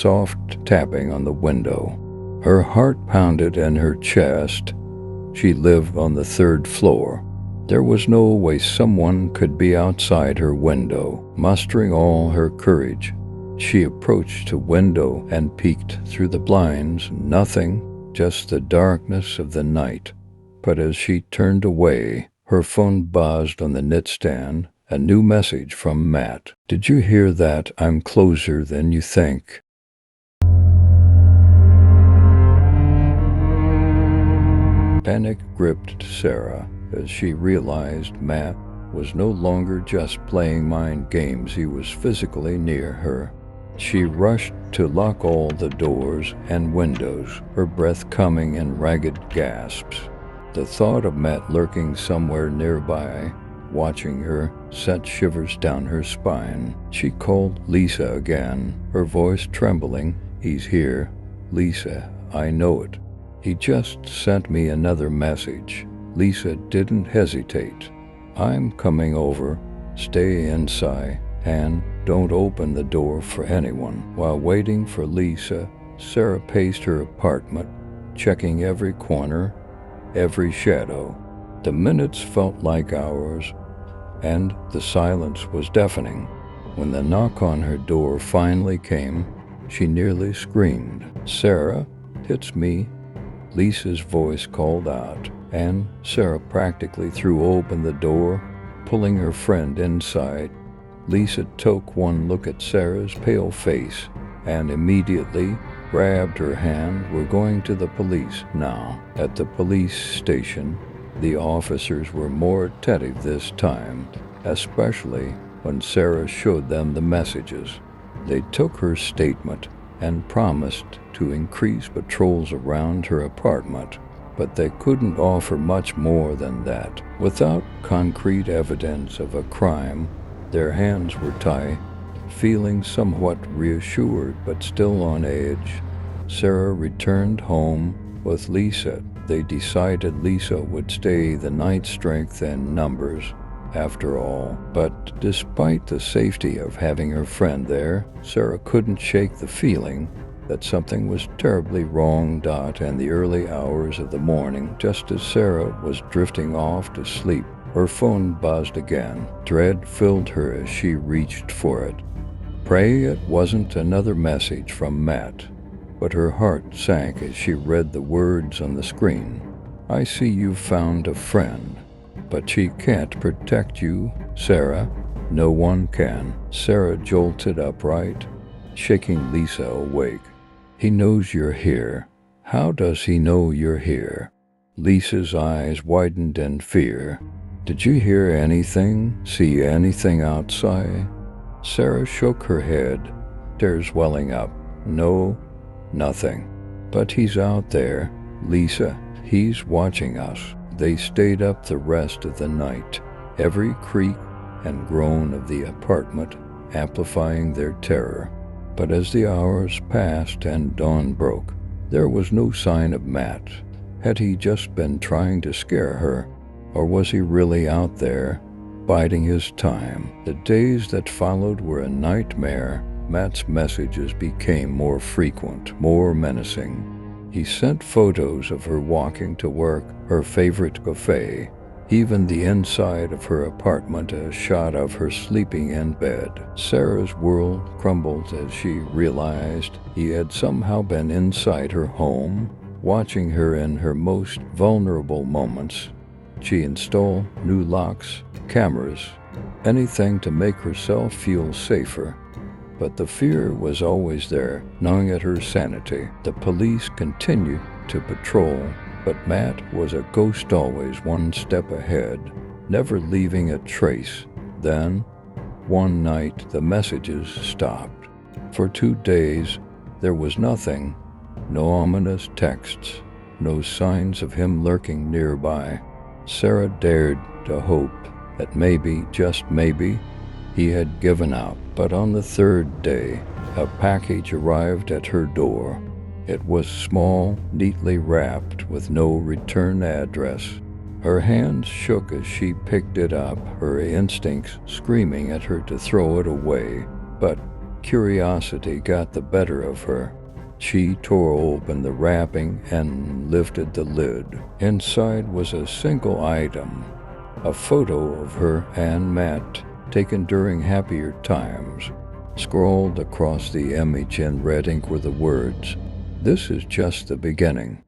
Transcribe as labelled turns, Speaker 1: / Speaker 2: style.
Speaker 1: soft tapping on the window. Her heart pounded in her chest. She lived on the third floor. There was no way someone could be outside her window. Mustering all her courage, she approached the window and peeked through the blinds. Nothing, just the darkness of the night. But as she turned away, her phone buzzed on the nightstand. A new message from Matt. "Did you hear that? I'm closer than you think." Panic gripped Sarah as she realized Matt was no longer just playing mind games. He was physically near her. She rushed to lock all the doors and windows, her breath coming in ragged gasps. The thought of Matt lurking somewhere nearby, watching her, sent shivers down her spine. She called Lisa again, her voice trembling. "He's here. Lisa, I know it. He just sent me another message." Lisa didn't hesitate. "I'm coming over. Stay inside and don't open the door for anyone." While waiting for Lisa, Sarah paced her apartment, checking every corner, every shadow. The minutes felt like hours, and the silence was deafening. When the knock on her door finally came, she nearly screamed. "Sarah, it's me," Lisa's voice called out, and Sarah practically threw open the door, pulling her friend inside. Lisa took one look at Sarah's pale face and immediately grabbed her hand. "We're going to the police now." At the police station, the officers were more attentive this time, especially when Sarah showed them the messages. They took her statement and promised to increase patrols around her apartment, but they couldn't offer much more than that. Without concrete evidence of a crime, their hands were tied. Feeling somewhat reassured but still on edge, Sarah returned home with Lisa. They decided Lisa would stay the night. Strength in numbers, after all. But despite the safety of having her friend there, Sarah couldn't shake the feeling that something was terribly wrong. In the early hours of the morning, just as Sarah was drifting off to sleep, her phone buzzed again. Dread filled her as she reached for it. Pray it wasn't another message from Matt, but her heart sank as she read the words on the screen. "I see you've found a friend, but she can't protect you, Sarah. No one can." Sarah jolted upright, shaking Lisa awake. "He knows you're here. How does he know you're here?" Lisa's eyes widened in fear. "Did you hear anything? See anything outside?" Sarah shook her head, tears welling up. "No, nothing. But he's out there, Lisa. He's watching us." They stayed up the rest of the night, every creak and groan of the apartment amplifying their terror. But as the hours passed and dawn broke, there was no sign of Matt. Had he just been trying to scare her, or was he really out there, biding his time? The days that followed were a nightmare. Matt's messages became more frequent, more menacing. He sent photos of her walking to work, her favorite cafe, even the inside of her apartment, a shot of her sleeping in bed. Sarah's world crumbled as she realized he had somehow been inside her home, watching her in her most vulnerable moments. She installed new locks, cameras, anything to make herself feel safer. But the fear was always there, gnawing at her sanity. The police continued to patrol, but Matt was a ghost, always one step ahead, never leaving a trace. Then, one night, the messages stopped. For 2 days, there was nothing, no ominous texts, no signs of him lurking nearby. Sarah dared to hope that maybe, just maybe, he had given up. But on the 3rd day, a package arrived at her door. It was small, neatly wrapped, with no return address. Her hands shook as she picked it up, her instincts screaming at her to throw it away. But Curiosity got the better of her. She tore open the wrapping and lifted the lid. Inside was a single item, a photo of her and Matt, taken during happier times. Scrawled across the image in red ink were the words, "This is just the beginning."